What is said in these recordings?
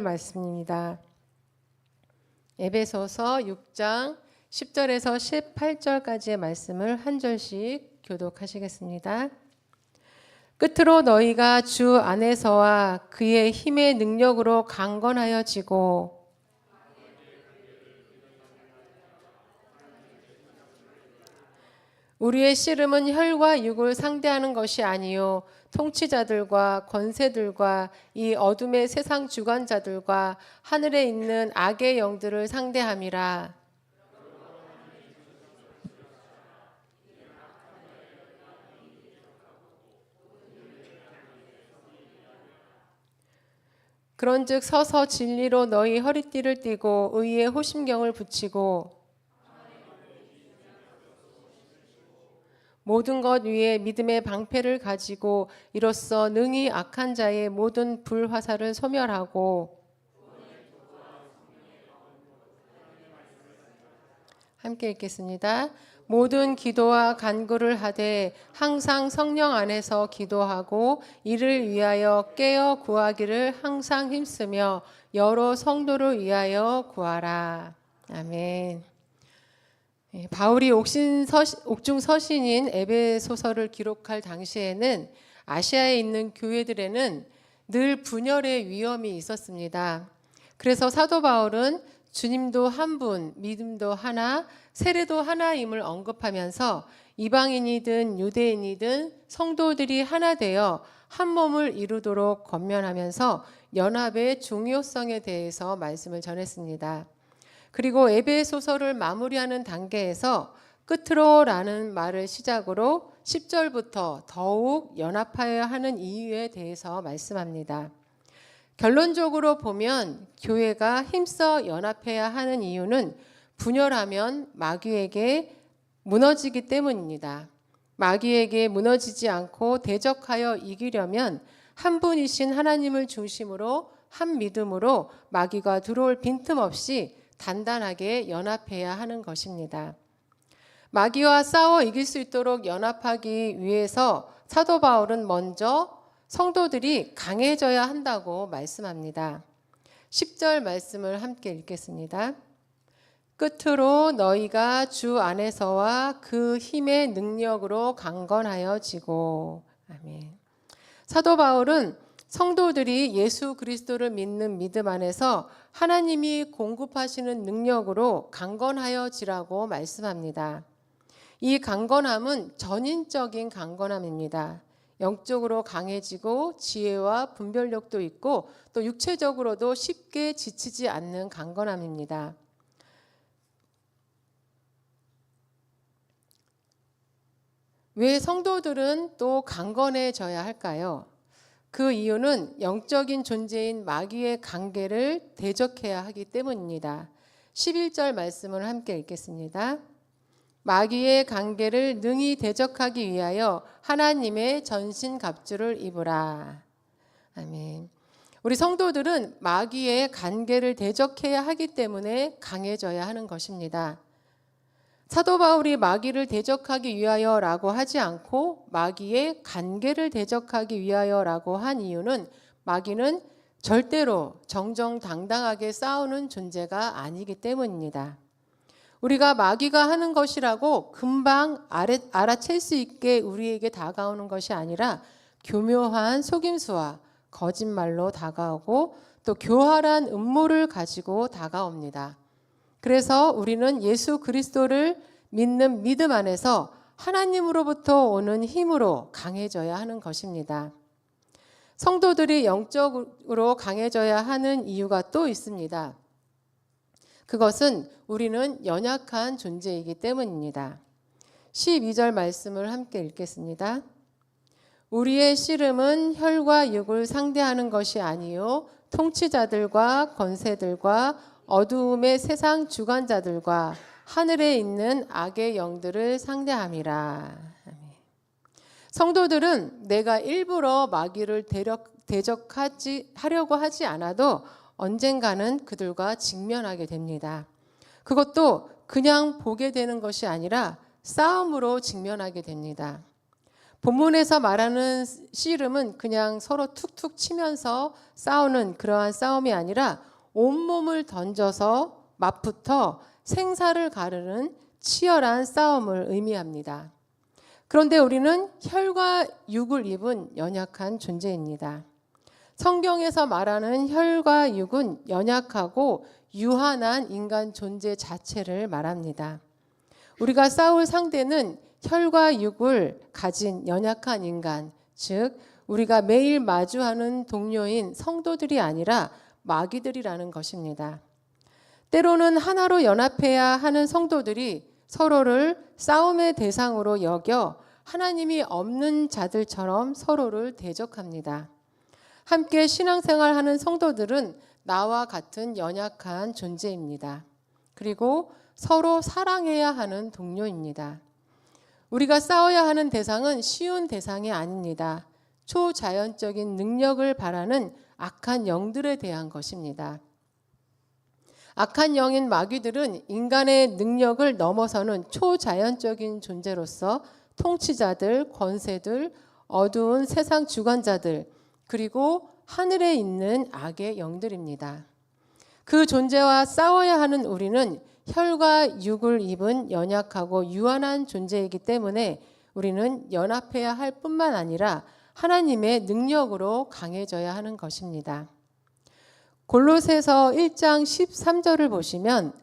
말씀입니다. 에베소서 6장 10절에서 18절까지의 말씀을 한 절씩 교독하시겠습니다. 끝으로 너희가 주 안에서와 그의 힘의 능력으로 강건하여지고 우리의 씨름은 혈과 육을 상대하는 것이 아니요 통치자들과 권세들과 이 어둠의 세상 주관자들과 하늘에 있는 악의 영들을 상대함이라. 그런즉 서서 진리로 너희 허리띠를 띠고 의의 호심경을 붙이고 모든 것 위에 믿음의 방패를 가지고 이로써 능히 악한 자의 모든 불화살을 소멸하고 함께 읽겠습니다. 모든 기도와 간구를 하되 항상 성령 안에서 기도하고 이를 위하여 깨어 구하기를 항상 힘쓰며 여러 성도를 위하여 구하라. 아멘. 바울이 옥중 서신인 에베소서를 기록할 당시에는 아시아에 있는 교회들에는 늘 분열의 위험이 있었습니다. 그래서 사도 바울은 주님도 한 분, 믿음도 하나, 세례도 하나임을 언급하면서 이방인이든 유대인이든 성도들이 하나 되어 한 몸을 이루도록 권면하면서 연합의 중요성에 대해서 말씀을 전했습니다. 그리고 에베소서를 마무리하는 단계에서 끝으로라는 말을 시작으로 10절부터 더욱 연합하여야 하는 이유에 대해서 말씀합니다. 결론적으로 보면 교회가 힘써 연합해야 하는 이유는 분열하면 마귀에게 무너지기 때문입니다. 마귀에게 무너지지 않고 대적하여 이기려면 한 분이신 하나님을 중심으로 한 믿음으로 마귀가 들어올 빈틈없이 단단하게 연합해야 하는 것입니다. 마귀와 싸워 이길 수 있도록 연합하기 위해서 사도 바울은 먼저 성도들이 강해져야 한다고 말씀합니다. 10절 말씀을 함께 읽겠습니다. 끝으로 너희가 주 안에서와 그 힘의 능력으로 강건하여지고. 아멘. 사도 바울은 성도들이 예수 그리스도를 믿는 믿음 안에서 하나님이 공급하시는 능력으로 강건하여지라고 말씀합니다. 이 강건함은 전인적인 강건함입니다. 영적으로 강해지고 지혜와 분별력도 있고 또 육체적으로도 쉽게 지치지 않는 강건함입니다. 왜 성도들은 또 강건해져야 할까요? 그 이유는 영적인 존재인 마귀의 관계를 대적해야 하기 때문입니다. 11절 말씀을 함께 읽겠습니다. 마귀의 관계를 능히 대적하기 위하여 하나님의 전신갑주를 입으라. 아멘. 우리 성도들은 마귀의 관계를 대적해야 하기 때문에 강해져야 하는 것입니다. 사도 바울이 마귀를 대적하기 위하여라고 하지 않고 마귀의 관계를 대적하기 위하여라고 한 이유는 마귀는 절대로 정정당당하게 싸우는 존재가 아니기 때문입니다. 우리가 마귀가 하는 것이라고 금방 알아챌 수 있게 우리에게 다가오는 것이 아니라 교묘한 속임수와 거짓말로 다가오고 또 교활한 음모를 가지고 다가옵니다. 그래서 우리는 예수 그리스도를 믿는 믿음 안에서 하나님으로부터 오는 힘으로 강해져야 하는 것입니다. 성도들이 영적으로 강해져야 하는 이유가 또 있습니다. 그것은 우리는 연약한 존재이기 때문입니다. 12절 말씀을 함께 읽겠습니다. 우리의 씨름은 혈과 육을 상대하는 것이 아니요 통치자들과 권세들과 어두움의 세상 주관자들과 하늘에 있는 악의 영들을 상대함이라. 성도들은 내가 일부러 마귀를 대적하려고 하지 않아도 언젠가는 그들과 직면하게 됩니다. 그것도 그냥 보게 되는 것이 아니라 싸움으로 직면하게 됩니다. 본문에서 말하는 씨름은 그냥 서로 툭툭 치면서 싸우는 그러한 싸움이 아니라 온몸을 던져서 맞붙어 생사를 가르는 치열한 싸움을 의미합니다. 그런데 우리는 혈과 육을 입은 연약한 존재입니다. 성경에서 말하는 혈과 육은 연약하고 유한한 인간 존재 자체를 말합니다. 우리가 싸울 상대는 혈과 육을 가진 연약한 인간, 즉 우리가 매일 마주하는 동료인 성도들이 아니라 마귀들이라는 것입니다. 때로는 하나로 연합해야 하는 성도들이 서로를 싸움의 대상으로 여겨 하나님이 없는 자들처럼 서로를 대적합니다. 함께 신앙생활하는 성도들은 나와 같은 연약한 존재입니다. 그리고 서로 사랑해야 하는 동료입니다. 우리가 싸워야 하는 대상은 쉬운 대상이 아닙니다. 초자연적인 능력을 바라는 악한 영들에 대한 것입니다. 악한 영인 마귀들은 인간의 능력을 넘어서는 초자연적인 존재로서 통치자들, 권세들, 어두운 세상 주관자들, 그리고 하늘에 있는 악의 영들입니다. 그 존재와 싸워야 하는 우리는 혈과 육을 입은 연약하고 유한한 존재이기 때문에 우리는 연합해야 할 뿐만 아니라 하나님의 능력으로 강해져야 하는 것입니다. 골로새서 1장 13절을 보시면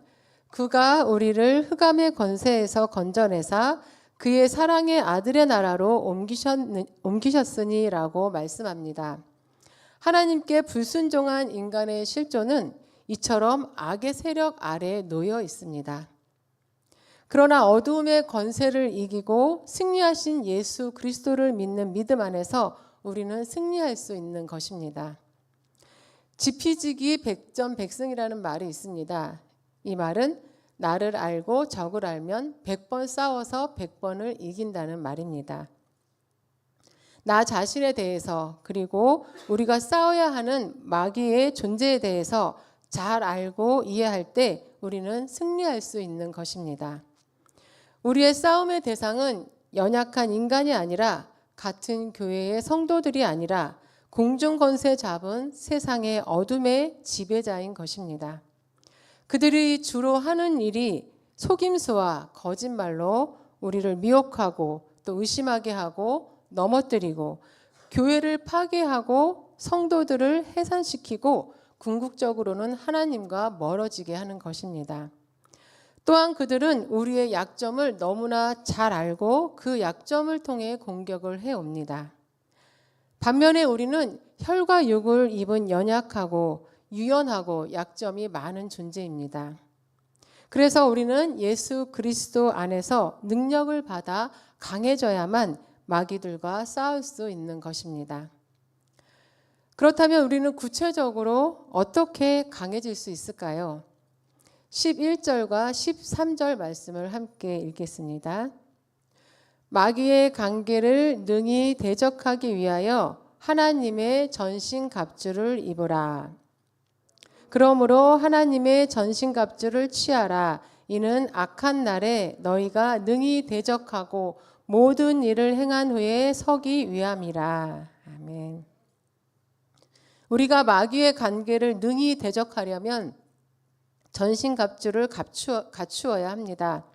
그가 우리를 흑암의 권세에서 건져내사 그의 사랑의 아들의 나라로 옮기셨으니라고 말씀합니다. 하나님께 불순종한 인간의 실존은 이처럼 악의 세력 아래에 놓여 있습니다. 그러나 어두움의 권세를 이기고 승리하신 예수 그리스도를 믿는 믿음 안에서 우리는 승리할 수 있는 것입니다. 지피지기 백전백승이라는 말이 있습니다. 이 말은 나를 알고 적을 알면 100번 싸워서 100번을 이긴다는 말입니다. 나 자신에 대해서 그리고 우리가 싸워야 하는 마귀의 존재에 대해서 잘 알고 이해할 때 우리는 승리할 수 있는 것입니다. 우리의 싸움의 대상은 연약한 인간이 아니라 같은 교회의 성도들이 아니라 공중권세 잡은 세상의 어둠의 지배자인 것입니다. 그들이 주로 하는 일이 속임수와 거짓말로 우리를 미혹하고 또 의심하게 하고 넘어뜨리고 교회를 파괴하고 성도들을 해산시키고 궁극적으로는 하나님과 멀어지게 하는 것입니다. 또한 그들은 우리의 약점을 너무나 잘 알고 그 약점을 통해 공격을 해옵니다. 반면에 우리는 혈과 육을 입은 연약하고 유연하고 약점이 많은 존재입니다. 그래서 우리는 예수 그리스도 안에서 능력을 받아 강해져야만 마귀들과 싸울 수 있는 것입니다. 그렇다면 우리는 구체적으로 어떻게 강해질 수 있을까요? 11절과 13절 말씀을 함께 읽겠습니다. 마귀의 관계를 능히 대적하기 위하여 하나님의 전신갑주를 입으라. 그러므로 하나님의 전신갑주를 취하라. 이는 악한 날에 너희가 능히 대적하고 모든 일을 행한 후에 서기 위함이라. 아멘. 우리가 마귀의 관계를 능히 대적하려면 전신갑주를 갖추어야 합니다.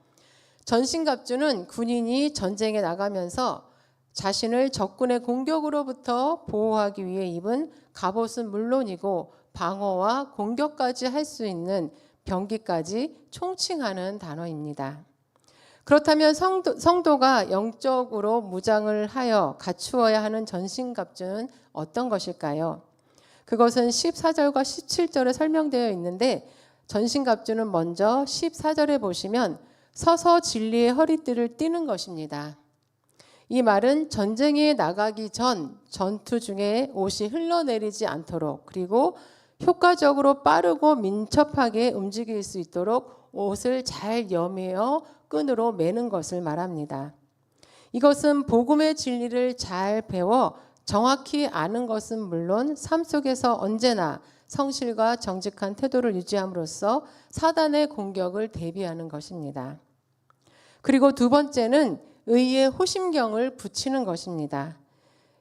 전신갑주는 군인이 전쟁에 나가면서 자신을 적군의 공격으로부터 보호하기 위해 입은 갑옷은 물론이고 방어와 공격까지 할 수 있는 병기까지 총칭하는 단어입니다. 그렇다면 성도가 영적으로 무장을 하여 갖추어야 하는 전신갑주는 어떤 것일까요? 그것은 14절과 17절에 설명되어 있는데 전신갑주는 먼저 14절에 보시면 서서 진리의 허리띠를 띠는 것입니다. 이 말은 전쟁에 나가기 전 전투 중에 옷이 흘러내리지 않도록 그리고 효과적으로 빠르고 민첩하게 움직일 수 있도록 옷을 잘 여매어 끈으로 매는 것을 말합니다. 이것은 복음의 진리를 잘 배워 정확히 아는 것은 물론 삶 속에서 언제나 성실과 정직한 태도를 유지함으로써 사단의 공격을 대비하는 것입니다. 그리고 두 번째는 의의 호심경을 붙이는 것입니다.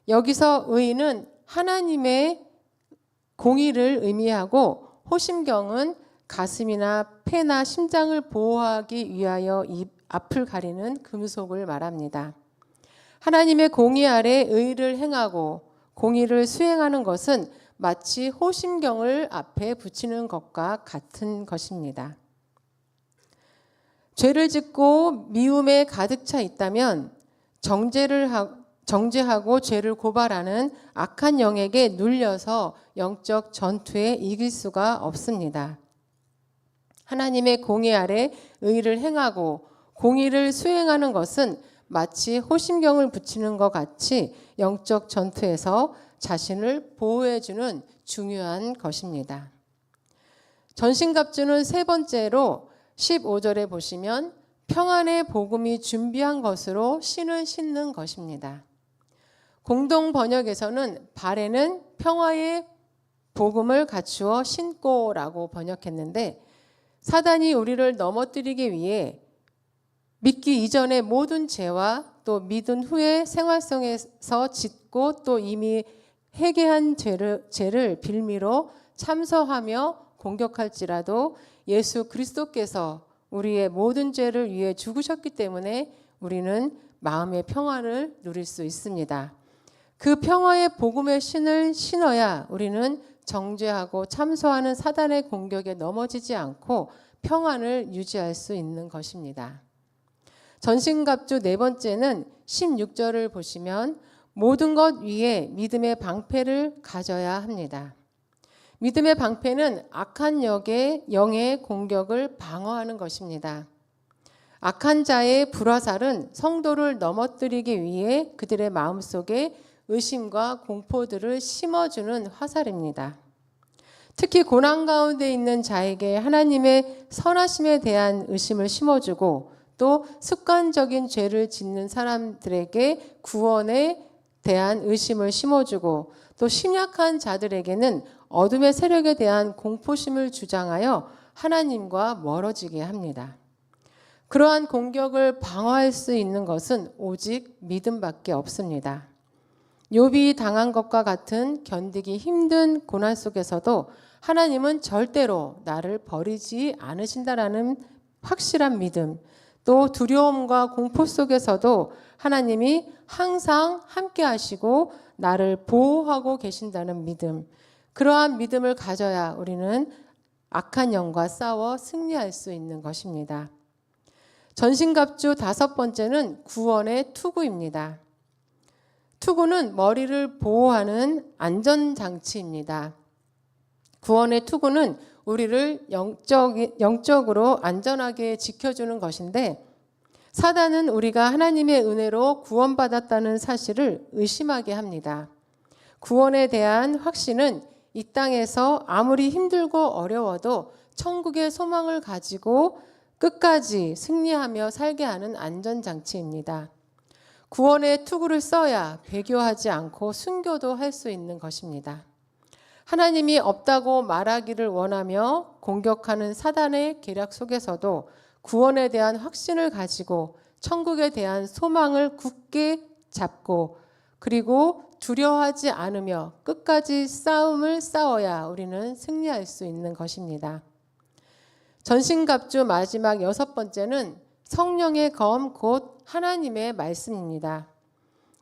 여기서 의는 하나님의 공의를 의미하고 호심경은 가슴이나 폐나 심장을 보호하기 위하여 이 앞을 가리는 금속을 말합니다. 하나님의 공의 아래 의를 행하고 공의를 수행하는 것은 마치 호심경을 앞에 붙이는 것과 같은 것입니다. 죄를 짓고 미움에 가득 차 있다면 정죄하고 죄를 고발하는 악한 영에게 눌려서 영적 전투에 이길 수가 없습니다. 하나님의 공의 아래 의를 행하고 공의를 수행하는 것은 마치 호심경을 붙이는 것 같이 영적 전투에서 자신을 보호해주는 중요한 것입니다. 전신갑주는 세 번째로 15절에 보시면 평안의 복음이 준비한 것으로 신을 신는 것입니다. 공동 번역에서는 발에는 평화의 복음을 갖추어 신고라고 번역했는데 사단이 우리를 넘어뜨리기 위해 믿기 이전의 모든 죄와 또 믿은 후의 생활 속에서 짓고 또 이미 회개한 죄를 빌미로 참서하며 공격할지라도 예수 그리스도께서 우리의 모든 죄를 위해 죽으셨기 때문에 우리는 마음의 평안을 누릴 수 있습니다. 그 평화의 복음의 신을 신어야 우리는 정죄하고 참소하는 사단의 공격에 넘어지지 않고 평안을 유지할 수 있는 것입니다. 전신갑주 네 번째는 16절을 보시면 모든 것 위에 믿음의 방패를 가져야 합니다. 믿음의 방패는 악한 영의 공격을 방어하는 것입니다. 악한 자의 불화살은 성도를 넘어뜨리기 위해 그들의 마음속에 의심과 공포들을 심어주는 화살입니다. 특히 고난 가운데 있는 자에게 하나님의 선하심에 대한 의심을 심어주고 또 습관적인 죄를 짓는 사람들에게 구원에 대한 의심을 심어주고 또 심약한 자들에게는 어둠의 세력에 대한 공포심을 주장하여 하나님과 멀어지게 합니다. 그러한 공격을 방어할 수 있는 것은 오직 믿음밖에 없습니다. 욥이 당한 것과 같은 견디기 힘든 고난 속에서도 하나님은 절대로 나를 버리지 않으신다라는 확실한 믿음, 또 두려움과 공포 속에서도 하나님이 항상 함께 하시고 나를 보호하고 계신다는 믿음, 그러한 믿음을 가져야 우리는 악한 영과 싸워 승리할 수 있는 것입니다. 전신갑주 다섯 번째는 구원의 투구입니다. 투구는 머리를 보호하는 안전장치입니다. 구원의 투구는 우리를 영적으로 안전하게 지켜주는 것인데 사단은 우리가 하나님의 은혜로 구원받았다는 사실을 의심하게 합니다. 구원에 대한 확신은 이 땅에서 아무리 힘들고 어려워도 천국의 소망을 가지고 끝까지 승리하며 살게 하는 안전장치입니다. 구원의 투구를 써야 배교하지 않고 순교도 할 수 있는 것입니다. 하나님이 없다고 말하기를 원하며 공격하는 사단의 계략 속에서도 구원에 대한 확신을 가지고 천국에 대한 소망을 굳게 잡고 그리고 두려워하지 않으며 끝까지 싸움을 싸워야 우리는 승리할 수 있는 것입니다. 전신갑주 마지막 여섯 번째는 성령의 검 곧 하나님의 말씀입니다.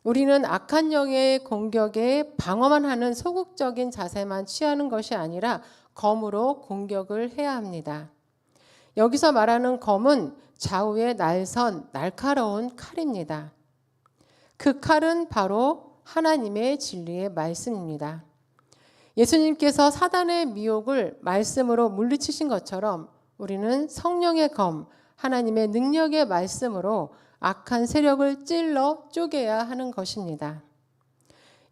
우리는 악한 영의 공격에 방어만 하는 소극적인 자세만 취하는 것이 아니라 검으로 공격을 해야 합니다. 여기서 말하는 검은 좌우에 날선 날카로운 칼입니다. 그 칼은 바로 하나님의 진리의 말씀입니다. 예수님께서 사단의 미혹을 말씀으로 물리치신 것처럼 우리는 성령의 검, 하나님의 능력의 말씀으로 악한 세력을 찔러 쪼개야 하는 것입니다.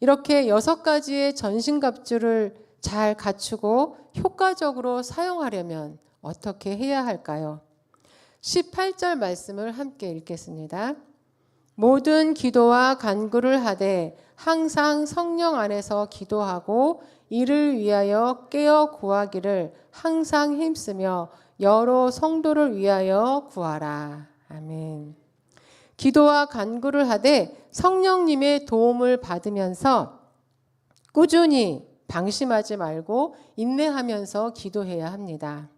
이렇게 6가지의 전신갑주를 잘 갖추고 효과적으로 사용하려면 어떻게 해야 할까요? 18절 말씀을 함께 읽겠습니다. 모든 기도와 간구를 하되 항상 성령 안에서 기도하고 이를 위하여 깨어 구하기를 항상 힘쓰며 여러 성도를 위하여 구하라. 아멘. 기도와 간구를 하되 성령님의 도움을 받으면서 꾸준히 방심하지 말고 인내하면서 기도해야 합니다.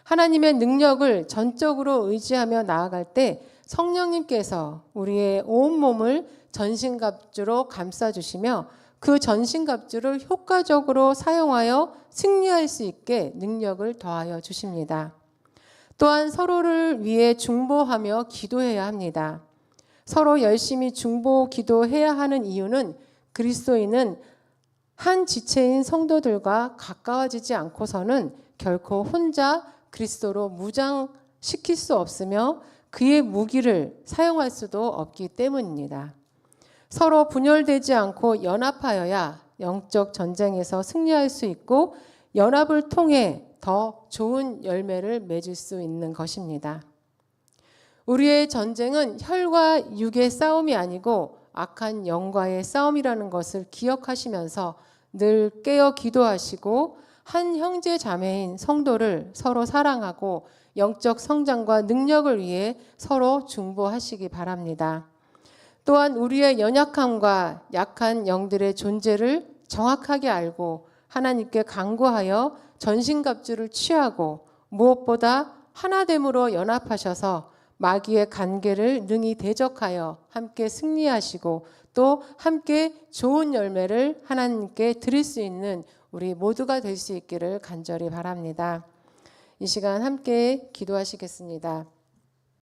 하나님의 능력을 전적으로 의지하며 나아갈 때 성령님께서 우리의 온몸을 전신갑주로 감싸주시며 그 전신갑주를 효과적으로 사용하여 승리할 수 있게 능력을 더하여 주십니다. 또한 서로를 위해 중보하며 기도해야 합니다. 서로 열심히 중보 기도해야 하는 이유는 그리스도인은 한 지체인 성도들과 가까워지지 않고서는 결코 혼자 그리스도로 무장시킬 수 없으며 그의 무기를 사용할 수도 없기 때문입니다. 서로 분열되지 않고 연합하여야 영적 전쟁에서 승리할 수 있고 연합을 통해 더 좋은 열매를 맺을 수 있는 것입니다. 우리의 전쟁은 혈과 육의 싸움이 아니고 악한 영과의 싸움이라는 것을 기억하시면서 늘 깨어 기도하시고 한 형제 자매인 성도를 서로 사랑하고 영적 성장과 능력을 위해 서로 중보하시기 바랍니다. 또한 우리의 연약함과 약한 영들의 존재를 정확하게 알고 하나님께 간구하여 전신갑주를 취하고 무엇보다 하나됨으로 연합하셔서 마귀의 간계를 능히 대적하여 함께 승리하시고 또 함께 좋은 열매를 하나님께 드릴 수 있는 우리 모두가 될 수 있기를 간절히 바랍니다. 이 시간 함께 기도하시겠습니다.